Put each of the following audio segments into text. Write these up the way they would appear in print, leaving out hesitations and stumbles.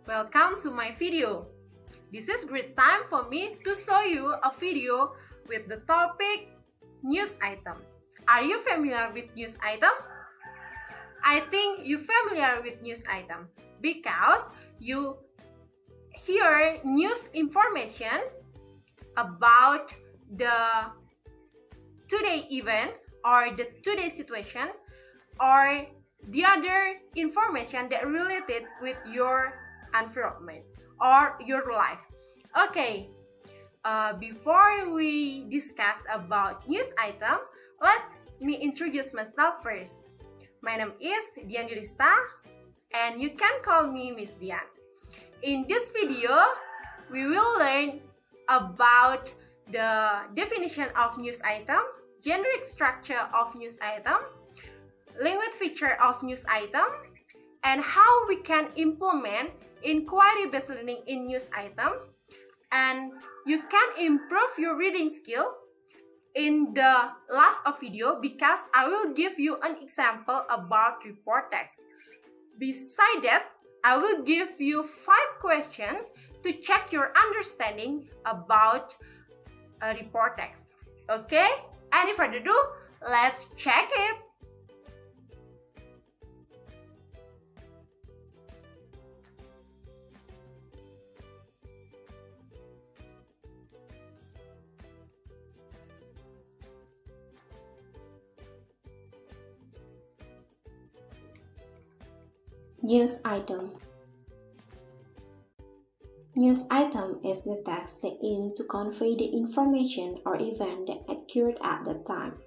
Welcome to my video. This is great time for me to show you a video with the topic news item. Are you familiar with news item? I think you're familiar with news item because you hear news information about the today event or the today situation or the other information that related with your environment or your life. Okay, before we discuss about news item, let me introduce myself first. My name is Dian Yurista and you can call me Miss Dian. In this video, we will learn about the definition of news item, generic structure of news item, language feature of news item, and how we can implement inquiry-based learning in news item. And you can improve your reading skill in the last of video because I will give you an example about report text. Besides that, I will give you 5 questions to check your understanding about a report text. Okay? Any further ado, let's check it. News item. News item is the text that aims to convey the information or event that occurred at that time.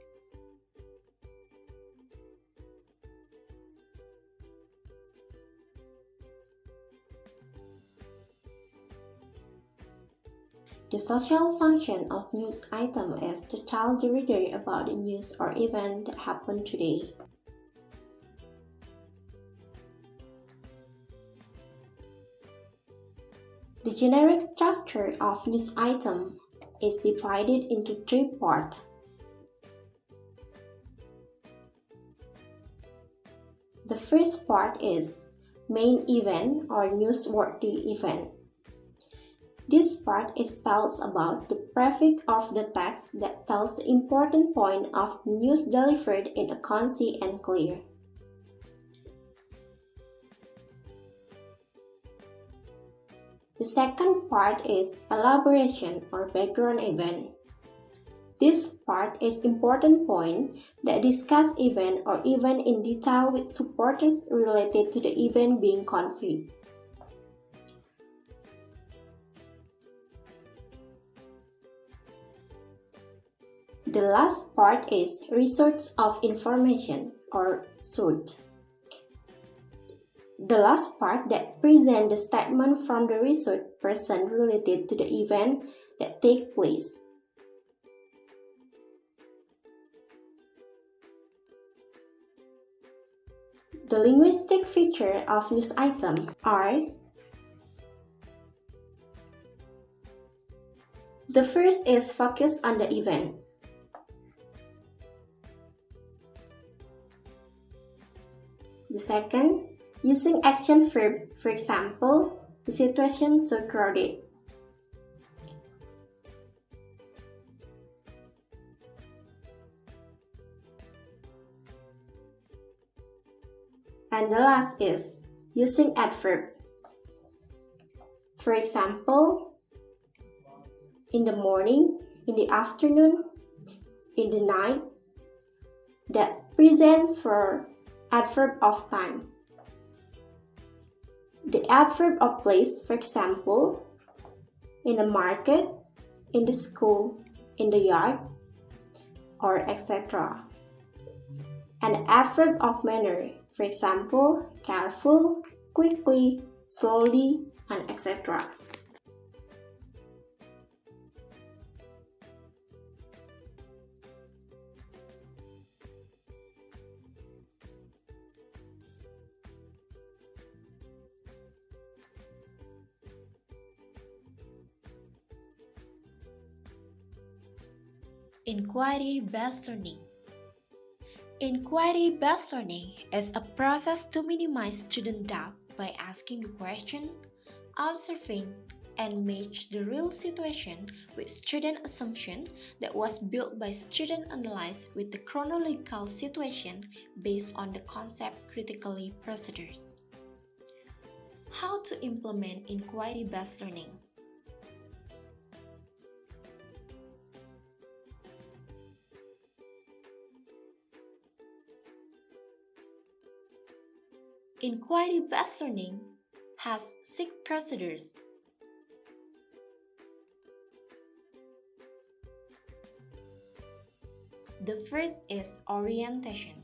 The social function of news item is to tell the reader about the news or event that happened today. The generic structure of news item is divided into 3 parts. The first part is main event or newsworthy event. This part tells about the prefix of the text that tells the important point of news delivered in a concise and clear. The second part is elaboration or background event. This part is important point that discuss event or event in detail with supporters related to the event being conveyed. The last part is resource of information or source. The last part that presents the statement from the research person related to the event that take place. The linguistic feature of news item are: the first is focus on the event. The second, using action verb, for example, the situation so crowded. And the last is using adverb. For example, in the morning, in the afternoon, in the night, that present for adverb of time. The adverb of place, for example, in the market, in the school, in the yard, or etc. And the adverb of manner, for example, careful, quickly, slowly, and etc. Inquiry-based learning. Inquiry-based learning is a process to minimize student doubt by asking the question, observing and match the real situation with student assumption that was built by student analyze with the chronological situation based on the concept critically procedures. How to implement inquiry-based learning? Inquiry-based learning has 6 procedures. The first is orientation.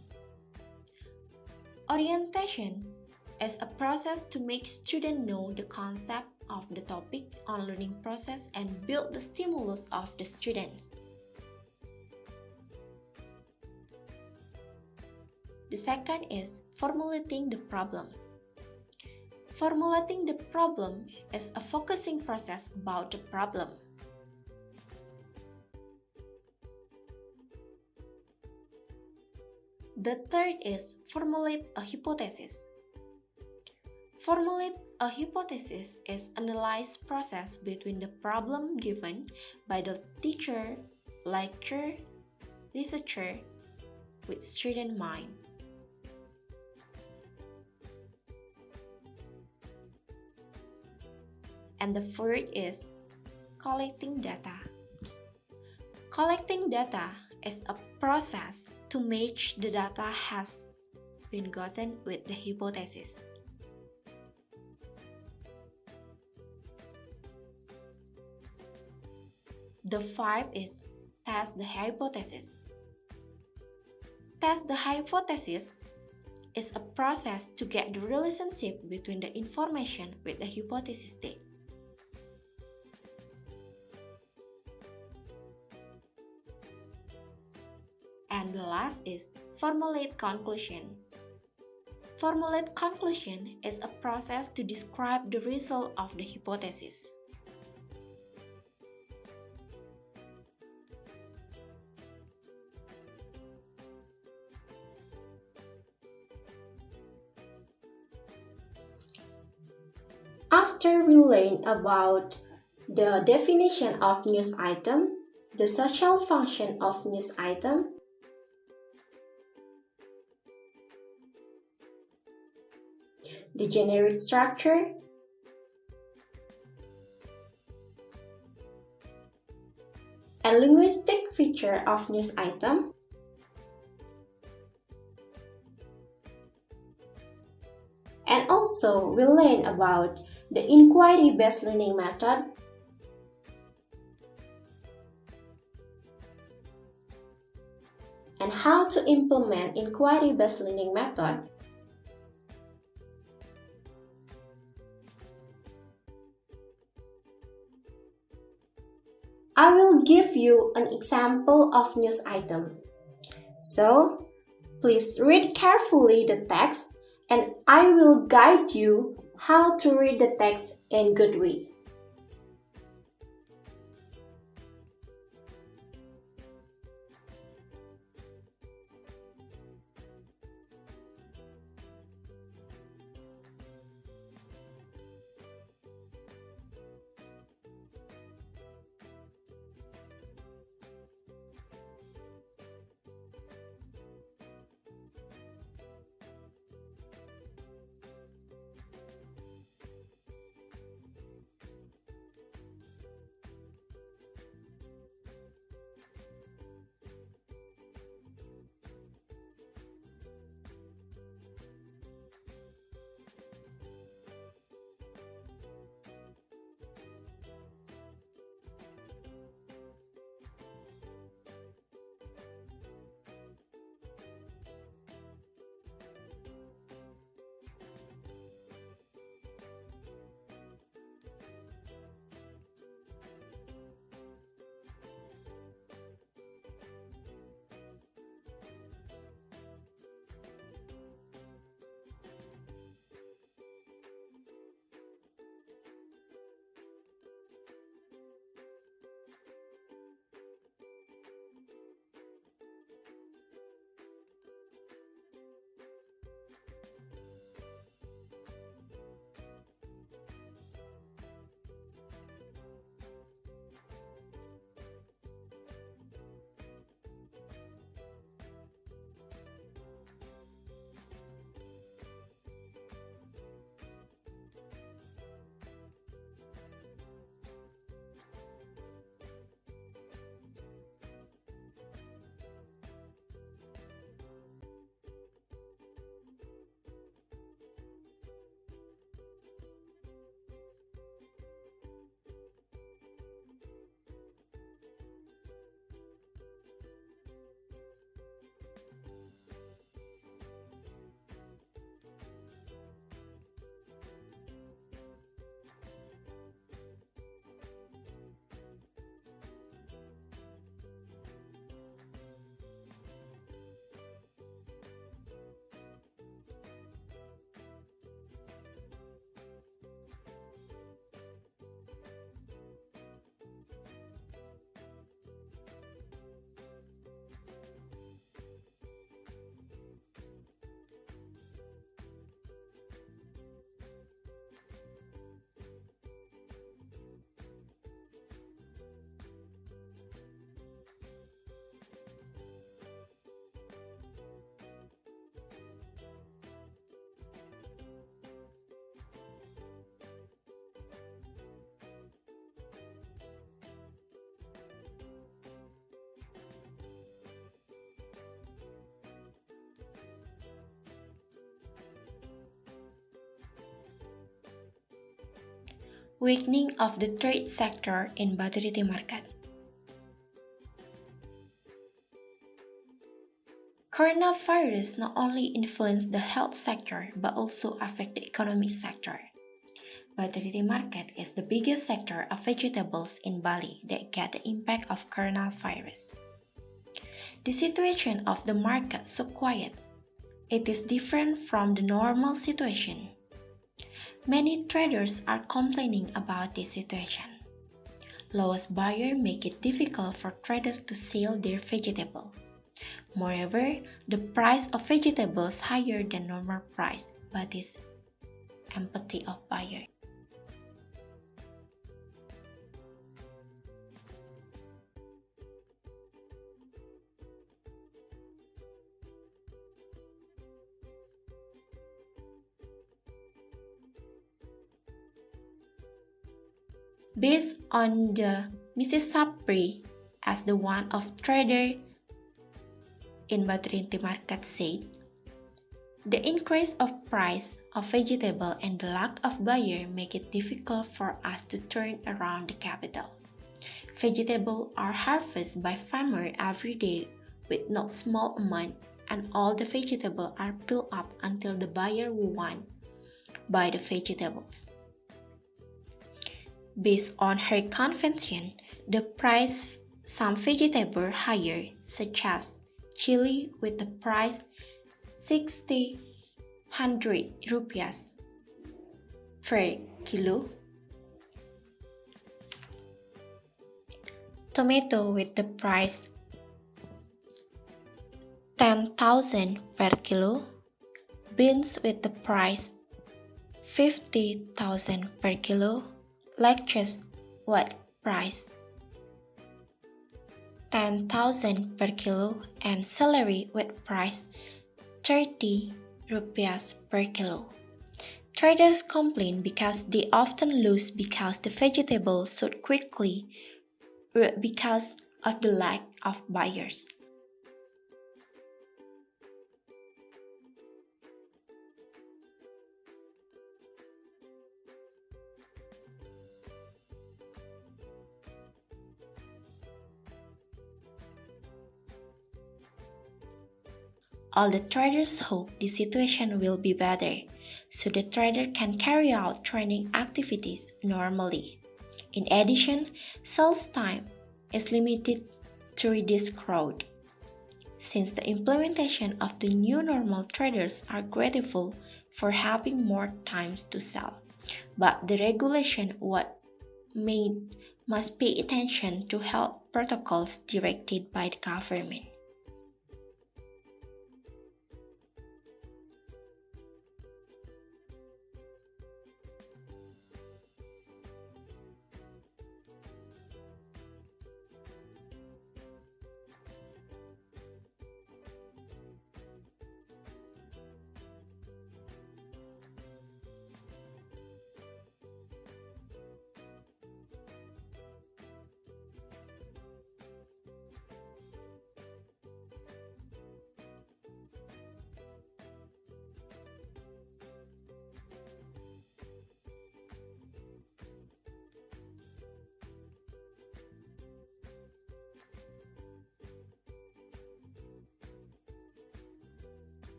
Orientation is a process to make students know the concept of the topic on learning process and build the stimulus of the students. The second is formulating the problem. Formulating the problem is a focusing process about the problem. The third is formulate a hypothesis. Formulate a hypothesis is an analyze process between the problem given by the teacher, lecturer, researcher with student mind. And the fourth is collecting data. Collecting data is a process to match the data has been gotten with the hypothesis. The fifth is test the hypothesis. Test the hypothesis is a process to get the relationship between the information with the hypothesis state. And the last is formulate conclusion. Formulate conclusion is a process to describe the result of the hypothesis. After we learn about the definition of news item, the social function of news item, the generic structure, and linguistic feature of news item, and also we'll learn about the inquiry-based learning method, and how to implement inquiry-based learning method. I will give you an example of news item. So, please read carefully the text and I will guide you how to read the text in good way. Weakening of the trade sector in Batu Riti market. Coronavirus not only influenced the health sector but also affect the economic sector. Batu Riti market is the biggest sector of vegetables in Bali that get the impact of coronavirus. The situation of the market so quiet. It is different from the normal situation. Many traders are complaining about this situation. Lowest buyer make it difficult for traders to sell their vegetable. Moreover, the price of vegetables higher than normal price, but is empathy of buyer. Based on the Mississippi as the one of trader in Batu Riti market said, the increase of price of vegetable and the lack of buyer make it difficult for us to turn around the capital. Vegetables are harvested by farmer every day with not small amount, and all the vegetables are built up until the buyer will want buy the vegetables. Based on her convention, the price some vegetable higher, such as chili with the price 100 rupiah per kilo, tomato with the price 10,000 per kilo, beans with the price 50,000 per kilo, lettuce what price 10,000 per kilo, and celery with price 30 rupiah per kilo. Traders complain because they often lose because the vegetables sold quickly because of the lack of buyers. All the traders hope the situation will be better, so the trader can carry out trading activities normally. In addition, sales time is limited to reduce crowd. Since the implementation of the new normal, traders are grateful for having more times to sell, but the regulation must pay attention to health protocols directed by the government.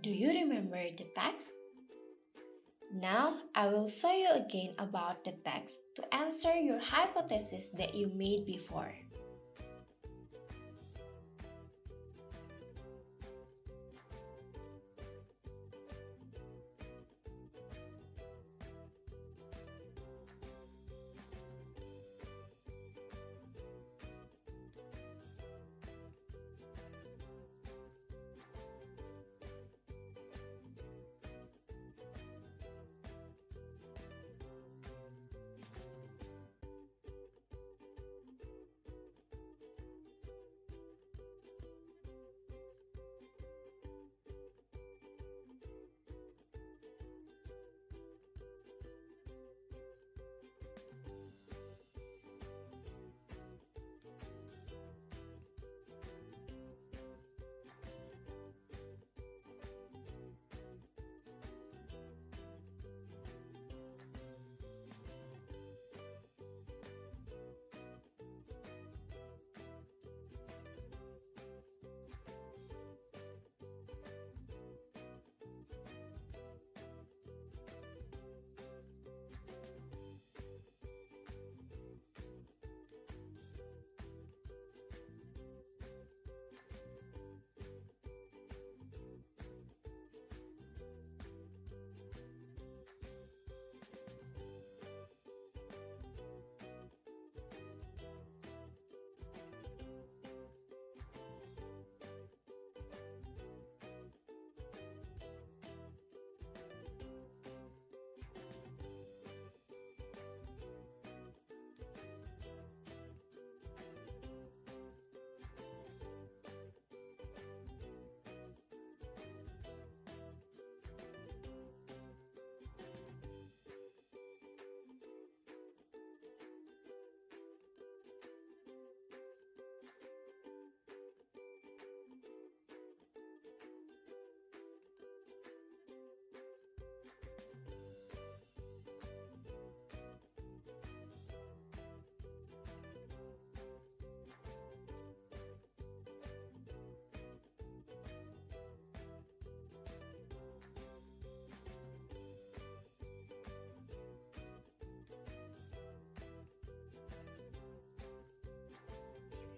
Do you remember the text? Now I will show you again about the text to answer your hypothesis that you made before.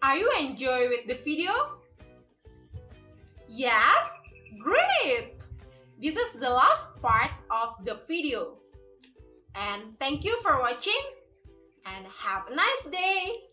Are you enjoy with the video? Yes? Great! This is the last part of the video. And thank you for watching and have a nice day!